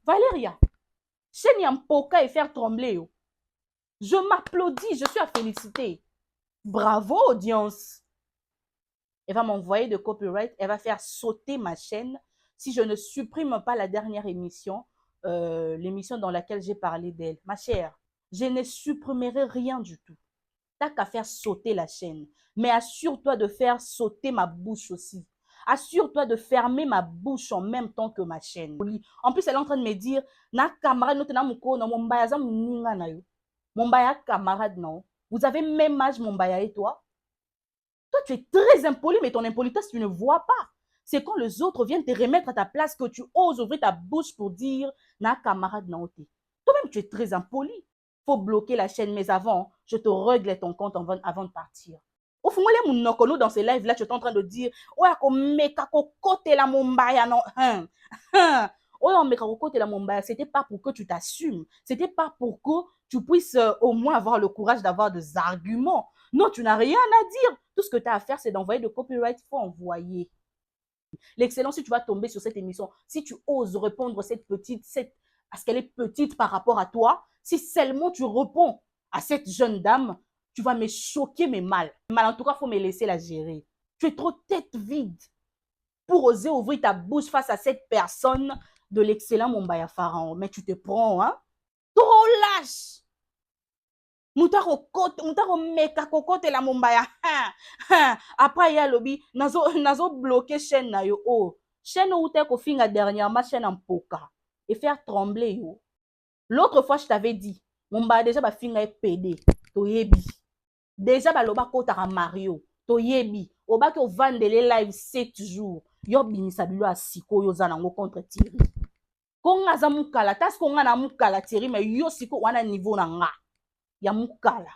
Valéria, chaîne Yampoka et faire trembler. Je m'applaudis, je suis à féliciter. Bravo, audience. Elle va m'envoyer de copyright, elle va faire sauter ma chaîne si je ne supprime pas la dernière émission, l'émission dans laquelle j'ai parlé d'elle. Ma chère, je ne supprimerai rien du tout. T'as qu'à faire sauter la chaîne. Mais assure-toi de faire sauter ma bouche aussi. Assure-toi de fermer ma bouche en même temps que ma chaîne. En plus, elle est en train de me dire, na camarade no tena muko na mombaya za muninga na yo. Mombaya camarade non. Vous avez même âge Mombaya et toi. Toi, tu es très impoli, mais ton impolitesse, tu ne vois pas. C'est quand les autres viennent te remettre à ta place que tu oses ouvrir ta bouche pour dire, na camarade non. Toi-même, tu es très impoli. Faut bloquer la chaîne, mais avant, je te règle ton compte avant de partir. Au fond, les monokolo dans ces lives-là, tu es en train de dire, ouais, meka côté la Mombaya, non, oh, meka côté la Mombaya, c'était pas pour que tu t'assumes, c'était pas pour que tu puisses au moins avoir le courage d'avoir des arguments. Non, tu n'as rien à dire. Tout ce que tu as à faire, c'est d'envoyer de copyright, il faut envoyer. L'excellence, si tu vas tomber sur cette émission, si tu oses répondre à ce qu'elle est petite par rapport à toi, si seulement tu réponds à cette jeune dame, tu vas me choquer, mais mal. Mal, en tout cas, il faut me laisser la gérer. Tu es trop tête vide pour oser ouvrir ta bouche face à cette personne de l'excellent Mombaya Pharaon. Mais tu te prends, hein? Trop lâche! Mutaro meka kokote la Mombaya. Après, il y a lobby, nazo bloqué chaîne na yo. Oh, chaîne où t'es ko finga dernièrement, chaîne en poka. Et faire trembler yo. L'autre fois, je t'avais dit, Mombaya déjà ba finga est pédé. To yebi. Déjà ba loba kota Mario. To yebi. Oba ki vende les live 7 jours. Yo binisa bilo asiko yo zanango contre Thierry. Konga za mukala, tas konga na mukala Thierry, mais yo siko wana niveau na nga. Ya mukala.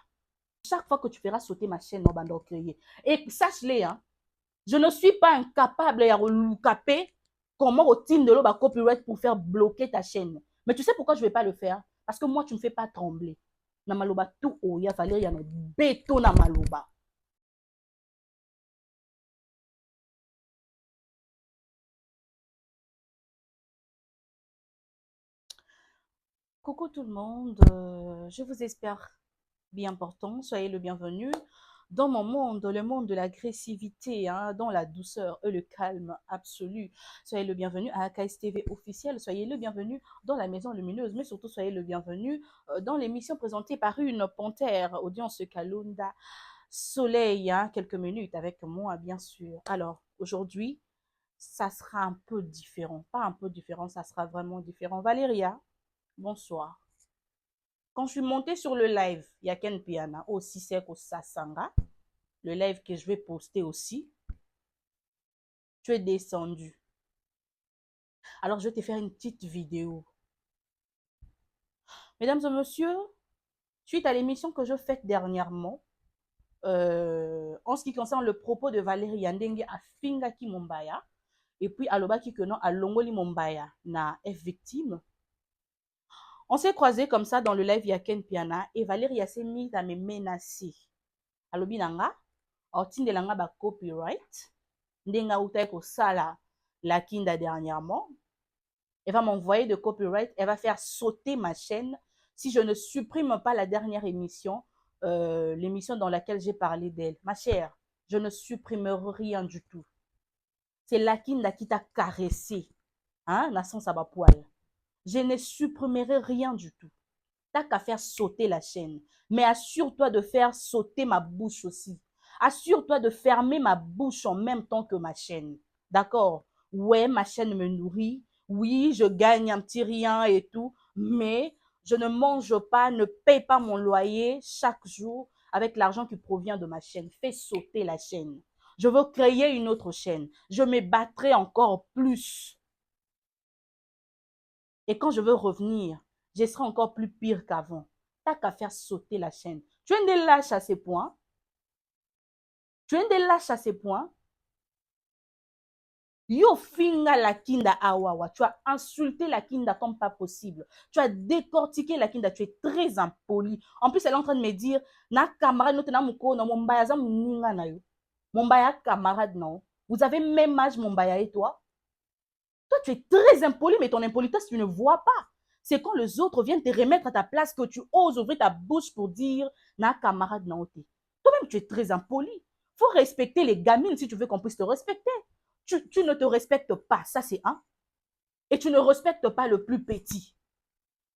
Chaque fois que tu feras sauter ma chaîne, on va créer. Et sache-le, hein, je ne suis pas incapable de reloucaper comment au team de l'eau copyright pour faire bloquer ta chaîne. Mais tu sais pourquoi je ne vais pas le faire? Parce que moi, tu ne me fais pas trembler. Na maloba tout haut, il y a fallu, il y a un béton na maloba. Coucou tout le monde, je vous espère bien portant, soyez le bienvenu dans mon monde, le monde de l'agressivité, hein, dans la douceur et le calme absolu. Soyez le bienvenu à AKS TV officiel, soyez le bienvenu dans la maison lumineuse, mais surtout soyez le bienvenu dans l'émission présentée par une panthère, audience Kalunda Soleil, hein, quelques minutes avec moi bien sûr. Alors aujourd'hui, ça sera un peu différent, pas un peu différent, ça sera vraiment différent. Valéria, bonsoir. Quand je suis montée sur le live, il y a Ken Piana, aussi c'est au Sasanga, le live que je vais poster aussi, tu es descendu. Alors, je vais te faire une petite vidéo. Mesdames et messieurs, suite à l'émission que je fais dernièrement, en ce qui concerne le propos de Valérie Yandenge à Fingaki Mombaya, et puis à Lobaki Kenon à Longoli Mombaya, na F victime, on s'est croisés comme ça dans le live Yaken Piana, et Valérie s'est mise à me menacer. À Lobinanga, Ortindelanga ba copyright, Ndenga Utai ko sala la kinda dernièrement, elle va m'envoyer de copyright, elle va faire sauter ma chaîne si je ne supprime pas la dernière émission, l'émission dans laquelle j'ai parlé d'elle. Ma chère, je ne supprimerai rien du tout. C'est Lakinda qui t'a caressé, hein, Nasson Sabapoil. Je ne supprimerai rien du tout. T'as qu'à faire sauter la chaîne. Mais assure-toi de faire sauter ma bouche aussi. Assure-toi de fermer ma bouche en même temps que ma chaîne. D'accord? Ouais, ma chaîne me nourrit. Oui, je gagne un petit rien et tout. Mais je ne mange pas, ne paye pas mon loyer chaque jour avec l'argent qui provient de ma chaîne. Fais sauter la chaîne. Je veux créer une autre chaîne. Je me battrai encore plus. Et quand je veux revenir, je serai encore plus pire qu'avant. T'as qu'à faire sauter la chaîne. Tu es un des lâches à ces points. Tu es un des lâches à ces points. Yo finga la kinda awawa. Tu as insulté la kinda comme pas possible. Tu as décortiqué la kinda. Tu es très impoli. En plus, elle est en train de me dire, na camarade no tena muko na Mombaya za muninga na yo. Mombaya camarade non. Vous avez même âge Mombaya et toi. Toi, tu es très impoli, mais ton impolitesse, tu ne vois pas. C'est quand les autres viennent te remettre à ta place que tu oses ouvrir ta bouche pour dire « Na camarade na ote ». Toi-même, tu es très impoli. Il faut respecter les gamines si tu veux qu'on puisse te respecter. Tu ne te respectes pas, ça c'est un. Et tu ne respectes pas le plus petit.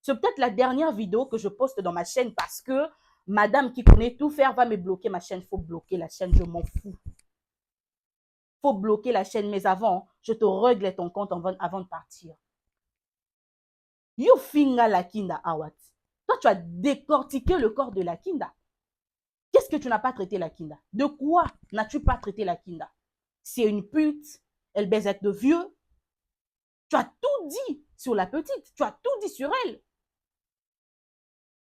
C'est peut-être la dernière vidéo que je poste dans ma chaîne parce que madame qui connaît tout faire va me bloquer ma chaîne. Il faut bloquer la chaîne, je m'en fous. Il faut bloquer la chaîne, mais avant, je te règle ton compte avant de partir. You finga la kinda awat. Toi, tu as décortiqué le corps de la kinda. Qu'est-ce que tu n'as pas traité la kinda? De quoi n'as-tu pas traité la kinda? C'est une pute, elle baise avec de vieux. Tu as tout dit sur la petite, tu as tout dit sur elle.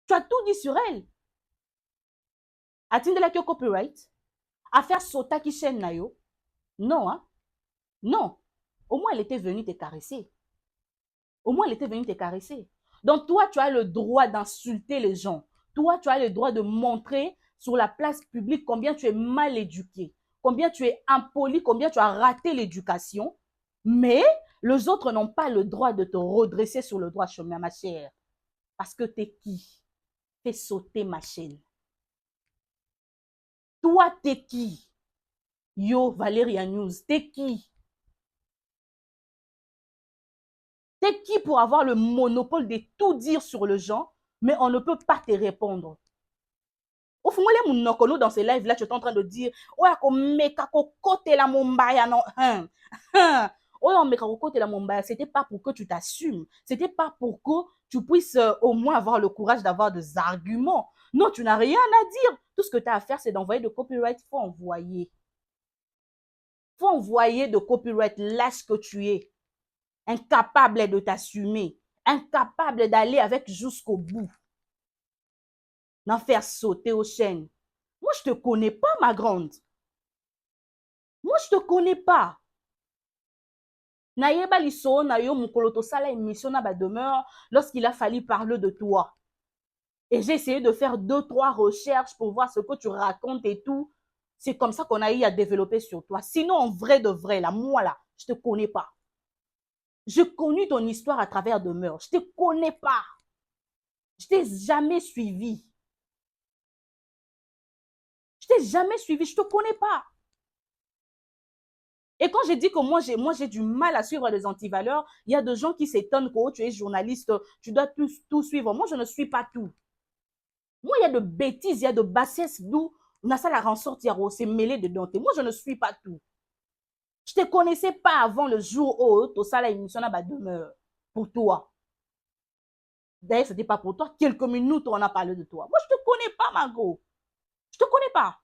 Tu as tout dit sur elle. Atteindre la copyright, à faire sauter qui chaîne nayo. Non, hein? Non. Au moins, elle était venue te caresser. Au moins, elle était venue te caresser. Donc, toi, tu as le droit d'insulter les gens. Toi, tu as le droit de montrer sur la place publique combien tu es mal éduqué, combien tu es impoli, combien tu as raté l'éducation. Mais les autres n'ont pas le droit de te redresser sur le droit chemin, ma chère. Parce que t'es qui? Fais sauter ma chaîne. Toi, t'es qui? Yo, Valeria News, t'es qui? T'es qui pour avoir le monopole de tout dire sur le genre, mais on ne peut pas te répondre? Au fond, les mounokolo dans ces lives là, tu es en train de dire, ouais, côté la Mumbaya, non, oh, mais côté la Mumbaya, c'était pas pour que tu t'assumes, c'était pas pour que tu puisses au moins avoir le courage d'avoir des arguments. Non, tu n'as rien à dire. Tout ce que tu as à faire, c'est d'envoyer de copyright. Faut envoyer. Faut envoyer de copyright. Lâche que tu es. Incapable de t'assumer. Incapable d'aller avec jusqu'au bout. D'en faire sauter aux chaînes. Moi, je ne te connais pas, ma grande. Moi, je ne te connais pas. Nayeba liso na yo mukolo tosala émission na ba demeure lorsqu'il a fallu parler de toi. Et j'ai essayé de faire 2-3 recherches pour voir ce que tu racontes et tout. C'est comme ça qu'on a eu à développer sur toi. Sinon, en vrai de vrai, là, moi, là, je ne te connais pas. J'ai connu ton histoire à travers demeure. Je ne te connais pas. Je t'ai jamais suivi. Je t'ai jamais suivi. Je ne te connais pas. Et quand j'ai dit que moi j'ai du mal à suivre les antivaleurs, il y a des gens qui s'étonnent que oh, tu es journaliste, tu dois tout suivre. Moi, je ne suis pas tout. Moi, il y a de bêtises, il y a de bassesses d'où on a ça la ressortir, c'est mêlé dedans. Moi, je ne suis pas tout. Je ne te connaissais pas avant le jour où tu as la émission à demeure pour toi. D'ailleurs, ce n'était pas pour toi. Quelques minutes, on a parlé de toi. Moi, je ne te connais pas, Margot. Je ne te connais pas.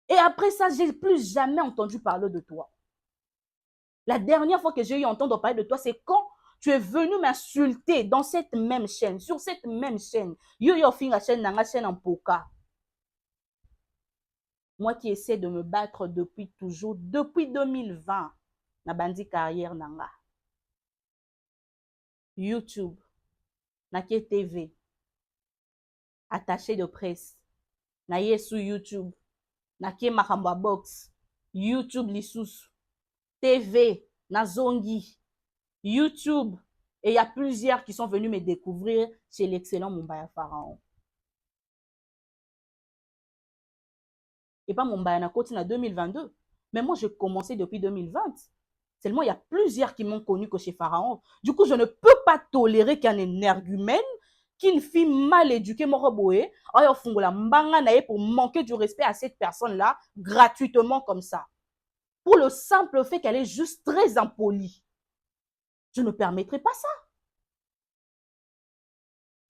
Et après ça, je n'ai plus jamais entendu parler de toi. La dernière fois que j'ai eu entendu parler de toi, c'est quand tu es venu m'insulter dans cette même chaîne, sur cette même chaîne. Yo fin la chaîne, la chaîne en poka. Moi qui essaie de me battre depuis toujours, depuis 2020, na bandi carrière nanga. YouTube, Naké TV, attaché de presse, Naye sous YouTube, Naké Makamba Box, YouTube Lissous, TV, Nazongi, YouTube, et il y a plusieurs qui sont venus me découvrir chez l'excellent Mumbaya Pharaon. Et pas Mumbaya na côté en 2022. Mais moi, j'ai commencé depuis 2020. Seulement, il y a plusieurs qui m'ont connu que chez Pharaon. Du coup, je ne peux pas tolérer qu'un énergumène, qu'une fille mal éduquée, Moroboé, pour manquer du respect à cette personne-là, gratuitement comme ça. Pour le simple fait qu'elle est juste très impolie. Je ne permettrai pas ça.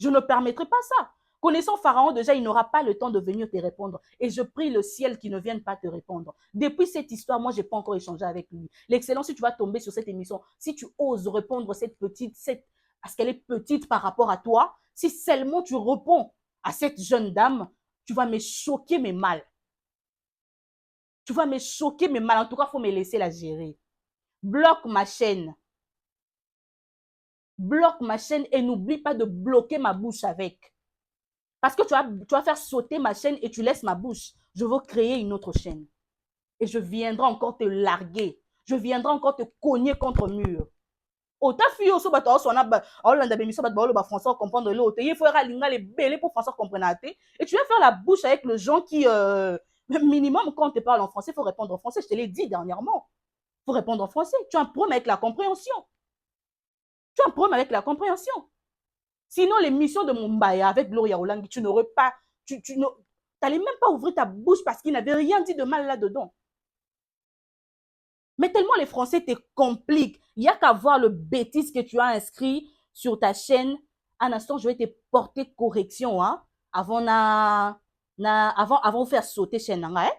Je ne permettrai pas ça. Connaissant Pharaon, déjà, il n'aura pas le temps de venir te répondre. Et je prie le ciel qu'il ne vienne pas te répondre. Depuis cette histoire, moi, je n'ai pas encore échangé avec lui. L'excellence, si tu vas tomber sur cette émission, si tu oses répondre à ce qu'elle est petite par rapport à toi, si seulement tu réponds à cette jeune dame, tu vas me choquer, mais mal. Tu vas me choquer, mais mal. En tout cas, il faut me laisser la gérer. Bloque ma chaîne. Bloque ma chaîne et n'oublie pas de bloquer ma bouche avec. Parce que tu vas faire sauter ma chaîne et tu laisses ma bouche. Je veux créer une autre chaîne. Et je viendrai encore te larguer. je viendrai encore te cogner contre mur. Autant fille aussi bato so na ba olanda bémission bato ba français comprendre l'autre. Il faut ralinga les belé pour français comprendre. Et tu vas faire la bouche avec les gens qui minimum quand on te parle en français, il faut répondre en français. Je te l'ai dit dernièrement. Il faut répondre en français. Tu as un problème avec la compréhension. Tu as un problème avec la compréhension. Sinon, l'émission de Mumbaya avec Gloria Olangi, tu n'aurais pas, tu n'allais même pas ouvrir ta bouche parce qu'il n'avait rien dit de mal là-dedans. Mais tellement les Français te compliquent. Il n'y a qu'à voir le bêtise que tu as inscrit sur ta chaîne. Un instant, je vais te porter correction, hein, avant de faire sauter chaîne, hein.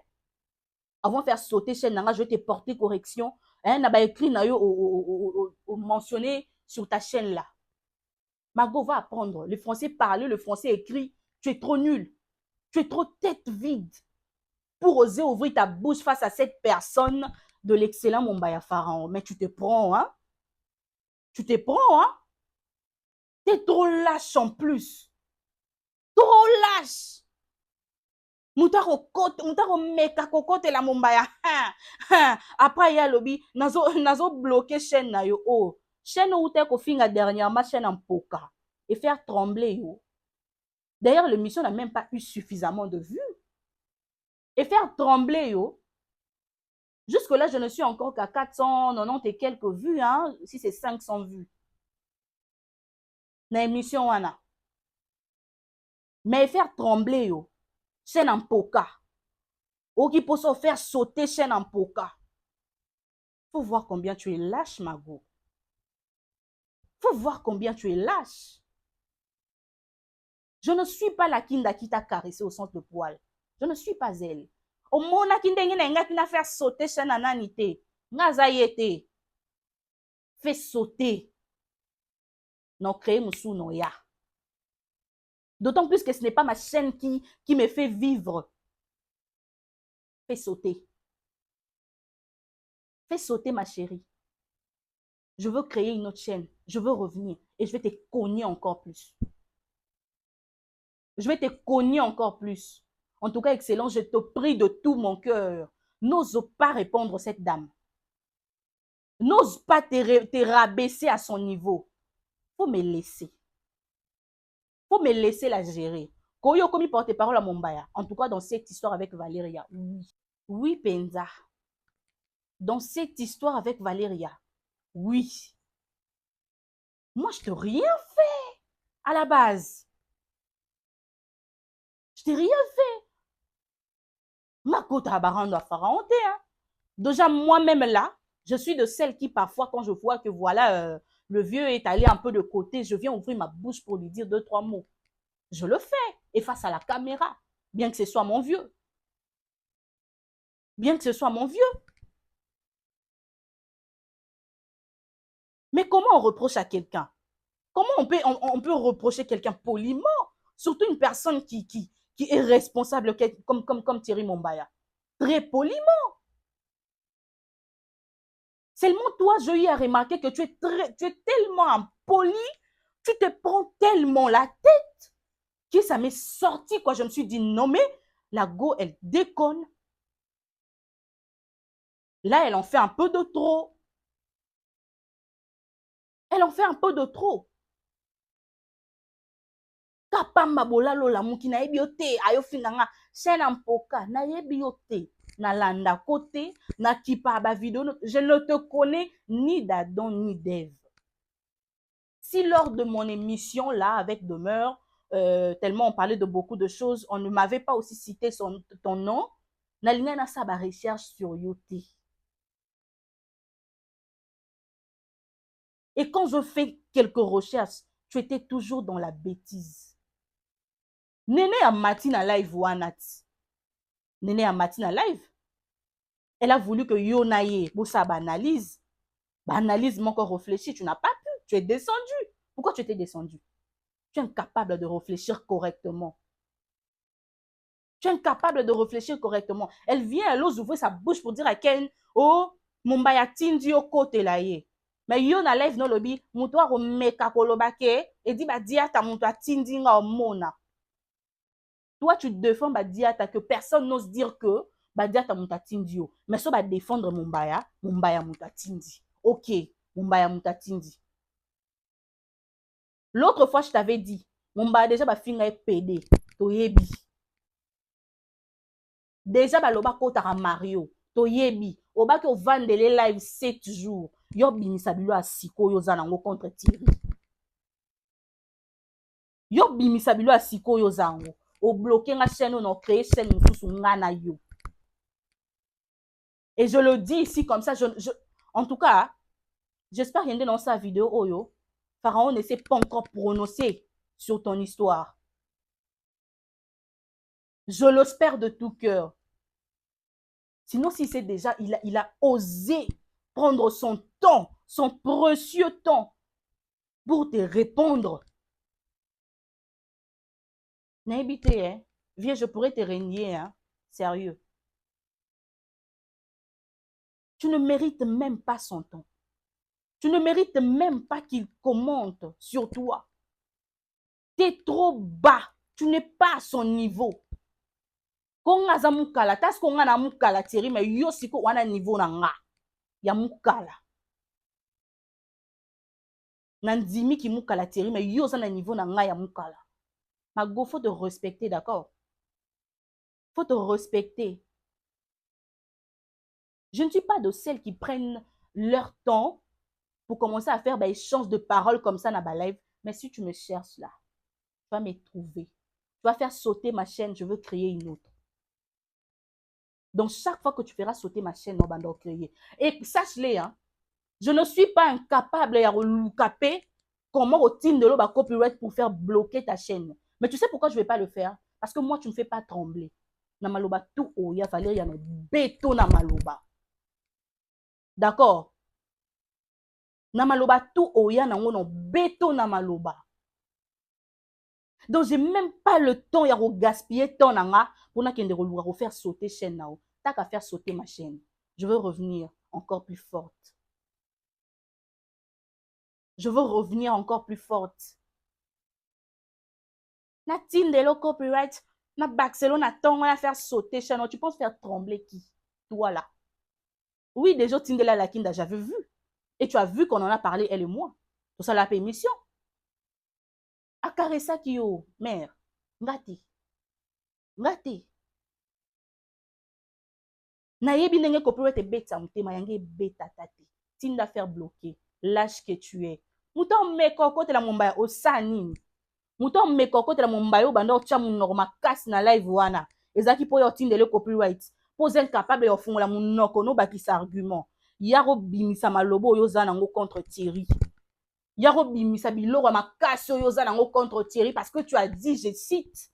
Avant de faire sauter chaîne, je vais te porter correction. Hein, n'a pas écrit, mentionné sur ta chaîne là. Margot va apprendre. Le français parler, le français écrit. Tu es trop nul. Tu es trop tête vide pour oser ouvrir ta bouche face à cette personne de l'excellent Mumbaya Pharaon. Mais tu te prends, hein? Tu te prends, hein? T'es trop lâche en plus. Trop lâche. Moutaro meka kokote la Mumbaya. Après, il y a lobby. Nazo bloqué chaîne na yo. Oh. Chaîne où t'es ko finga dernièrement, chaîne en poka. Et faire trembler yo. D'ailleurs, l'émission n'a même pas eu suffisamment de vues. Et faire trembler yo. Jusque-là, je ne suis encore qu'à 490 et quelques vues, hein, si c'est 500 vues. Dans l'émission, Anna. Mais faire trembler, yo, chaîne en poka. Ou qui peut se faire sauter chaîne en poka. Faut voir combien tu es lâche, Margot. Faut voir combien tu es lâche. Je ne suis pas la Kinda qui t'a caressé au centre de poil. Je ne suis pas elle. Au mona Kinda qui n'a fait sauter chaîne en anité. Ngazayete. Fais sauter. Non, créer moussou, non, ya. D'autant plus que ce n'est pas ma chaîne qui me fait vivre. Fais sauter. Fais sauter, ma chérie. Je veux créer une autre chaîne. Je veux revenir. Et je vais te cogner encore plus. Je vais te cogner encore plus. En tout cas, excellent, je te prie de tout mon cœur. N'ose pas répondre à cette dame. N'ose pas te rabaisser à son niveau. Faut me laisser. Faut me laisser la gérer. Koyo komi porte-parole à Mumbaya. En tout cas, dans cette histoire avec Valéria. Oui. Oui, Penza. Dans cette histoire avec Valéria. Oui. Moi, je t'ai rien fait à la base. Je t'ai rien fait. Ma côte à Barando à Pharaon, hein. Déjà, moi-même là, je suis de celles qui, parfois, quand je vois que voilà, le vieux est allé un peu de côté, je viens ouvrir ma bouche pour lui dire 2-3 mots. Je le fais. Et face à la caméra, bien que ce soit mon vieux. Bien que ce soit mon vieux. Mais comment on reproche à quelqu'un? Comment on peut reprocher quelqu'un poliment? Surtout une personne qui est responsable comme Thierry Mumbaya. Très poliment. Seulement toi, je y ai remarqué que tu es tellement impoli, tu te prends tellement la tête que ça m'est sorti, quoi. Je me suis dit, non mais, la go, elle déconne. Là, elle en fait un peu de trop. Elle en fait un peu de trop. Kapamba bolalo la muki na yebi yote ayo finanga chaîne mpoka na yebi yote na landa côté na kipa ba vidéo. Je ne te connais ni d'Adam ni d'Ève. Si lors de mon émission là avec Demeure, tellement on parlait de beaucoup de choses, on ne m'avait pas aussi cité ton nom, na linga na sa ba recherche sur yote. Et quand je fais quelques recherches, tu étais toujours dans la bêtise. Néné a matin à live wanati. Néné a matin à live. Elle a voulu que Yonaye, pour ça, analyse. Analyse, mon corps réfléchi. Tu n'as pas pu. Tu es descendu. Pourquoi tu étais descendu? Tu es incapable de réfléchir correctement. Tu es incapable de réfléchir correctement. Elle vient, elle ose ouvrir sa bouche pour dire à Ken, oh, Mumbaya tindi au côté là. Mais Yona live no lobby, moutoir au meka kolobake, et dit, bah, diata moutoir tindi nga au mona. Toi, tu défends bah, diata que personne n'ose dire que badiata mutatindi yo. Mais so ba défendre mumbaya mutatindi. Ok, mumbaya mutatindi. L'autre fois, je t'avais dit, mumbaya déjà ba finga PD, toyebi. Déjà ba loba kotaka Mario, toyebi. Oba ke vendre les live 7 jours. Yo bimisa bilo asiko yo zanango contre Thierry. Yo bimisa bilo asiko yo zango. O bloqué nga chaîne, on a créé chaîne mususu ngana yo. Et je le dis ici comme ça, en tout cas, j'espère qu'il y a dans sa vidéo, Oyo, Pharaon ne s'est pas encore prononcé sur ton histoire. Je l'espère de tout cœur. Sinon, si c'est déjà, il a osé prendre son temps, son précieux temps, pour te répondre. N'habitez, hein. Viens, je pourrais te régner, hein. Sérieux. Tu ne mérites même pas son temps. Tu ne mérites même pas qu'il commente sur toi. Tu es trop bas. Tu n'es pas à son niveau. Konga za mukala, tas konga na mukala Thierry, mais yo siko wana niveau na nga. Ya mukala. Nandimi ki mukala Thierry, mais yo za na niveau na nga ya mukala. Mago, faut te respecter, d'accord? Faut te respecter. Je ne suis pas de celles qui prennent leur temps pour commencer à faire échange de paroles comme ça dans ma live. Mais si tu me cherches là, tu vas me trouver. Tu vas faire sauter ma chaîne, je veux créer une autre. Donc, chaque fois que tu feras sauter ma chaîne, on va en créer. Et sache-le, hein, je ne suis pas incapable de reloucaper comment au team de l'eau copyright pour faire bloquer ta chaîne. Mais tu sais pourquoi je ne vais pas le faire? Parce que moi, tu ne me fais pas trembler. Namaloba tout haut, il y a fallu y a un béton namaloba. D'accord? Namaloba tout haut, il y a un béton namaloba. Donc, je n'ai même pas le temps de gaspiller ton nanga pour faire sauter chaîne. T'as qu'à faire sauter ma chaîne. Je veux revenir encore plus forte. Je veux revenir encore plus forte. Na tindelo copyright, na baxelo na ton na faire sauter chaîne. Tu penses faire trembler qui? Toi là. Oui, déjà tindela la kinda, j'avais vu. Et tu as vu qu'on en a parlé, elle et moi. Tout ça la permission. Akaresa ki yo, mère. Ngati. Ngati. Na yebi ndenge copyright beta mutema yange beta tate. Tinda faire bloquer. Lâche que tu es. Mouton me kokote la mumbaya osani. Mouton me kokote la mumbaya bando tia munoko makasi na live wana. Ezaki po yo tindele copyright. Pose incapable yo fungola munoko no bakisa argument. Yaro bimisa malobo yo zana ngo contre Thierry. Yaro bimisa biloko makasi yo zana ngo contre Thierry parce que tu as dit, je cite,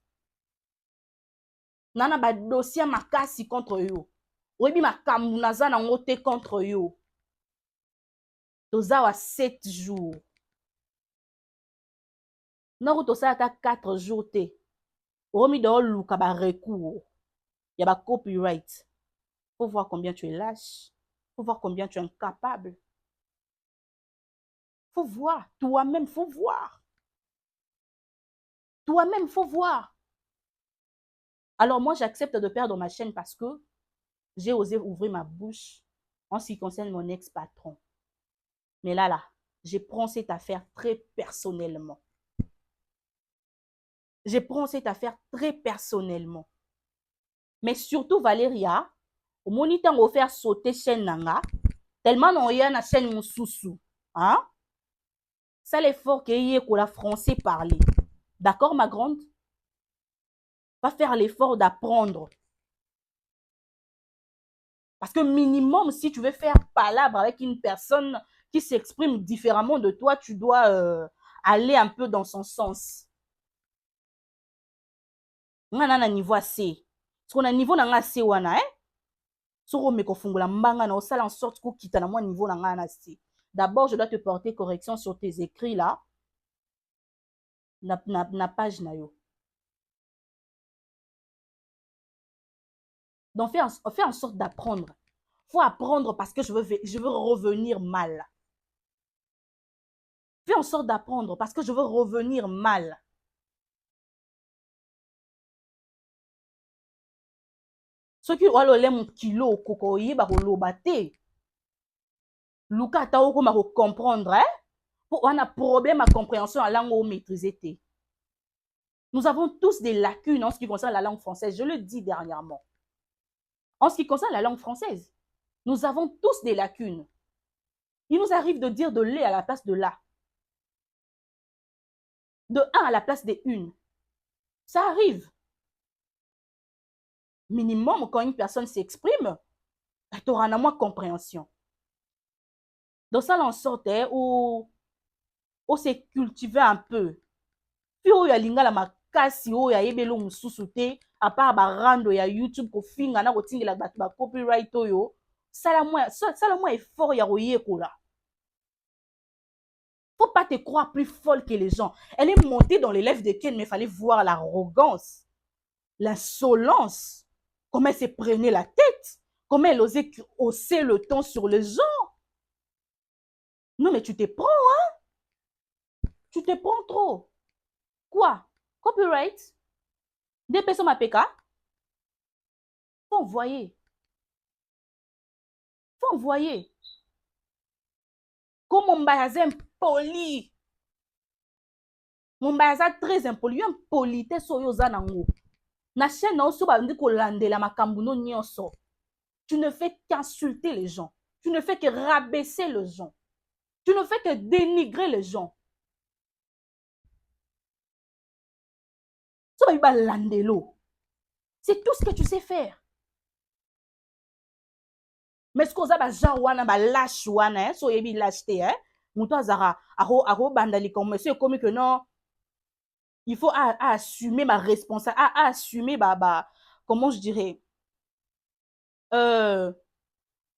nana ba dossier makasi contre yo. Oyebi makambu naza nango te contre yo. Toza wa 7 jours. Noko tosala ta 4 jours te. Omi do luka ba recours. Ya ba copyright. Faut voir combien tu es lâche. Faut voir combien tu es incapable. Faut voir. Toi-même, faut voir. Toi-même, faut voir. Alors moi, j'accepte de perdre ma chaîne parce que j'ai osé ouvrir ma bouche en ce qui concerne mon ex-patron. Mais là, je prends cette affaire très personnellement. Je prends cette affaire très personnellement. Mais surtout, Valéria, au moniteur on va faire sauter chaîne nanga, tellement on y a na chaîne mon sous-sous. Hein? C'est l'effort qu'il y a pour la français parler. D'accord, ma grande? Va faire l'effort d'apprendre. Parce que minimum, si tu veux faire palabre avec une personne qui s'exprime différemment de toi, tu dois aller un peu dans son sens. On a un niveau assez. Parce qu'on a un niveau assez wana, hein? Soko meko fungola mbanga na osala en sorte ko kita na moi niveau na nga na assez. D'abord, je dois te porter correction sur tes écrits là. Na page na yo. Donc, fais en sorte d'apprendre. Faut apprendre parce que je veux revenir mal. Fais en sorte d'apprendre parce que je veux revenir mal. soki walole mon kilo koko yeba koloba te luka ata okoma comprendre pour on a problème à compréhension à langue ou maîtriser te. Nous avons tous des lacunes en ce qui concerne la langue française, je le dis dernièrement. En ce qui concerne la langue française, nous avons tous des lacunes. Il nous arrive de dire de lait à la place de la, de un à la place des une. Ça arrive. Minimum, quand une personne s'exprime, tu auras moins compréhension. Donc ça en sorte où s'est cultiver un peu. Puis il y a lingala makasi o ya yebelo mususu te à part ba rando ya YouTube ko finga na ko tingela ba copyright oyo sala moi effort ya koyekola. Faut pas te croire plus folle que les gens. Elle est montée dans les lèvres de Ken, mais il fallait voir l'arrogance, l'insolence, comment elle se prenait la tête, comment elle osait hausser le ton sur les gens. Non, mais tu te prends, hein? Tu te prends trop. Quoi? Copyright? Des personnes à PK? Faut envoyer. Faut envoyer. Comme mon magasin poli. Mon magasin très impoli. Un politesse soyo zanango. Na chaîne na oso ba ndi ko landela makambu no nyonso. Tu ne fais qu'insulter les gens. Tu ne fais que rabaisser les gens. Tu ne fais que dénigrer les gens. C'est tout ce que tu sais faire. Mais ce qu'on a bajawana ba lâche wana so yebi lâcheté muto azara aro bandali comme monsieur comme que non il faut assumer ma responsabilité assumer comment je dirais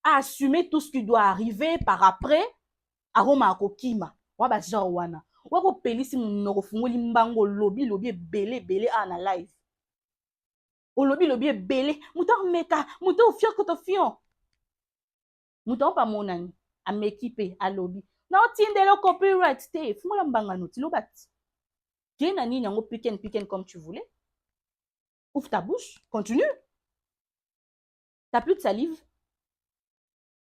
assumer tout ce qui doit arriver par après aroma akokima wa bajawana wa ko pelisi munoko fungoli mbango lobi belé na live lobi belé muto meka muto fier que to fion muto pa monani amekipe alobi na otindelo copyright te fungola mbangano ti lobati kena nini yango piken comme tu voulais. Ouvre ta bouche, continue. T'as plus de salive.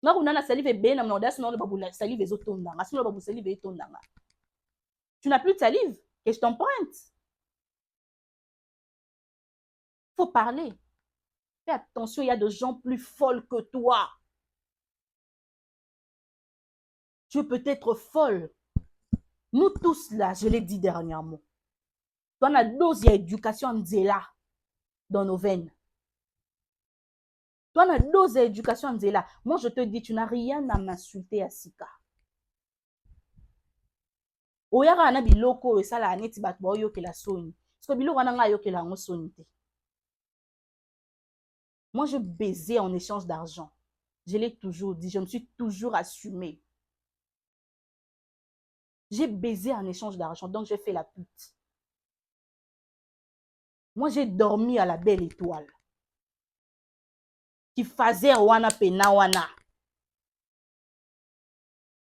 Na kuna na salive be na mnonda sino le babu la salive ezotondanga sino le babu salive etondanga. Tu n'as plus de salive, que je t'emprunte. Faut parler. Fais attention, il y a de gens plus folles que toi. Tu es peut-être folle. Nous tous là, je l'ai dit dernièrement. Tu as une dose d'éducation nzela dans nos veines. Tu as une dose d'éducation nzela. Moi, je te dis, tu n'as rien à m'insulter à Sika. Oyaka na biloko esala aneti bato ba oyokela soni. Parce que biloko wana nga yokela ngo soni te. Moi, je baisais en échange d'argent. Je l'ai toujours dit, je me suis toujours assumée. J'ai baisé en échange d'argent, donc j'ai fait la pute. Moi, j'ai dormi à la belle étoile. Qui faisait wana pena wana.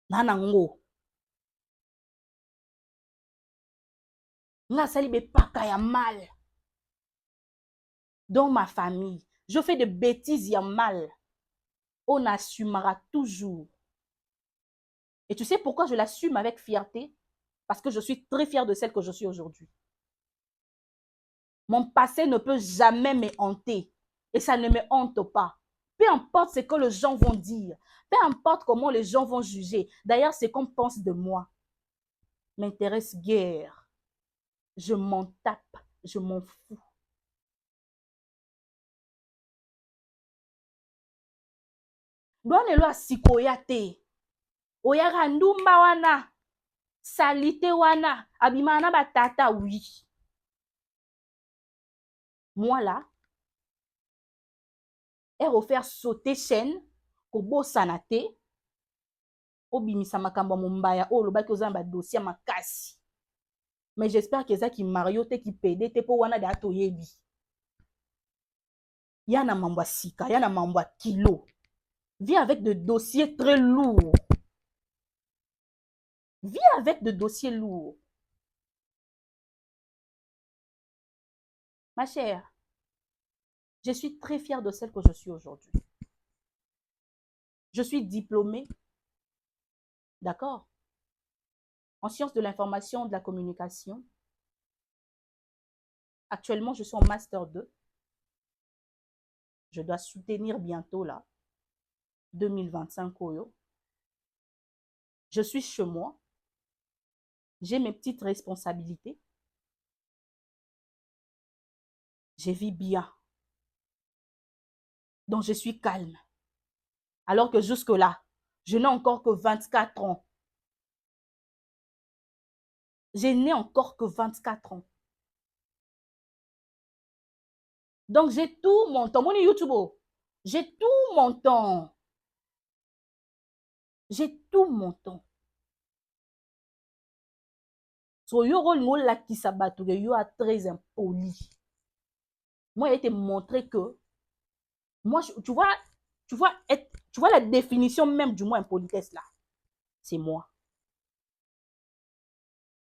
Nanango. Nga sali be paka ya mal. Dans ma famille, je fais des bêtises ya mal. On assumera toujours. Et tu sais pourquoi je l'assume avec fierté? Parce que je suis très fière de celle que je suis aujourd'hui. Mon passé ne peut jamais me hanter. Et ça ne me hante pas. Peu importe ce que les gens vont dire. Peu importe comment les gens vont juger. D'ailleurs, c'est qu'on pense de moi. M'intéresse guère. Je m'en tape. Je m'en fous. Douane lo asikoya te. Oyaka ndumba wana. Salite wana. Abimana batata, oui. Moi là, et refaire sauter chaîne, kobo sanate, obimisa makambo mumbaya, o lobaki ozamba dossier makasi. Mais j'espère que ça qui Mario te qui pede te po wana de ato yebi. Yana mamba sika, yana mamba kilo. Viens avec des dossiers très lourds. Viens avec des dossiers lourds. Ma chère, Je suis très fière de celle que je suis aujourd'hui. Je suis diplômée, d'accord, en sciences de l'information et de la communication. Actuellement, je suis en Master 2. Je dois soutenir bientôt, là, 2025 Oyo. Je suis chez moi. J'ai mes petites responsabilités. Je vis bien. Donc, je suis calme. Alors que jusque-là, je n'ai encore que 24 ans. Je n'ai encore que 24 ans. Donc, j'ai tout mon temps. Mon YouTube, j'ai tout mon temps. J'ai tout mon temps. So, yo rôle mo la qui s'abattu, yo a très impoli. Moi, il a été montré que, moi, tu vois la définition même du mot impolitesse là. C'est moi.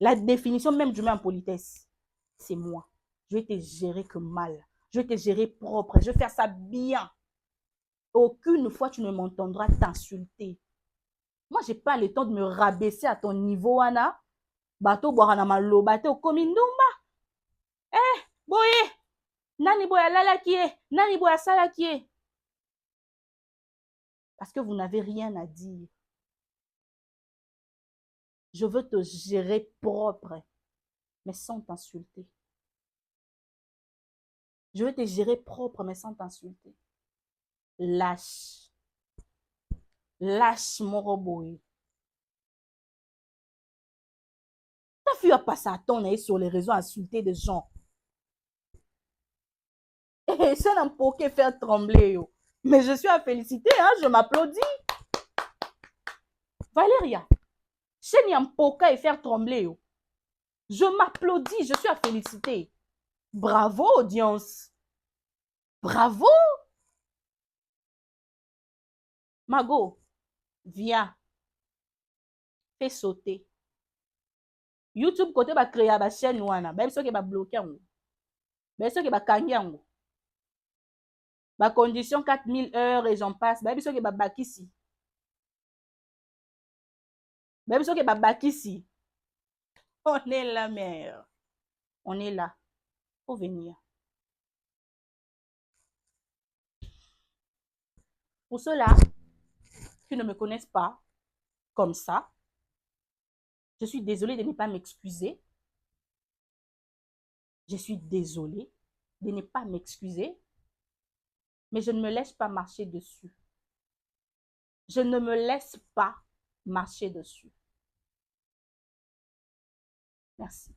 La définition même du mot impolitesse, c'est moi. Je vais te gérer que mal. Je vais te gérer propre. Je vais faire ça bien. Aucune fois tu ne m'entendras t'insulter. Moi, je n'ai pas le temps de me rabaisser à ton niveau, Anna. Bato boirana malo, bato komindumba. Boye, nani boya lala kie, nani boya sala kie. Parce que vous n'avez rien à dire. Je veux te gérer propre, mais sans t'insulter. Je veux te gérer propre, mais sans t'insulter. Lâche. Lâche mon robot. Ta fille a passé à ton sur les réseaux à insulter des gens. Et ça n'a pas faire trembler. Yo. Mais je suis à féliciter, hein, je m'applaudis. Valéria, je n'ai pas faire trembler. Yo. Je m'applaudis, je suis à féliciter. Bravo, audience. Bravo. Mago, viens. Fais sauter. YouTube côté va créer ma chaîne wana. Même ceux qui va bloquer en. Même ceux qui va kangi en. Ma condition 4000 heures et j'en passe. Même ceux qui va back ici. Même ceux qui va back ici. On est là, mère. On est là. Faut venir. Pour ceux-là qui ne me connaissent pas comme ça, je suis désolée de ne pas m'excuser. Je suis désolée de ne pas m'excuser. Mais je ne me laisse pas marcher dessus. Je ne me laisse pas marcher dessus. Merci.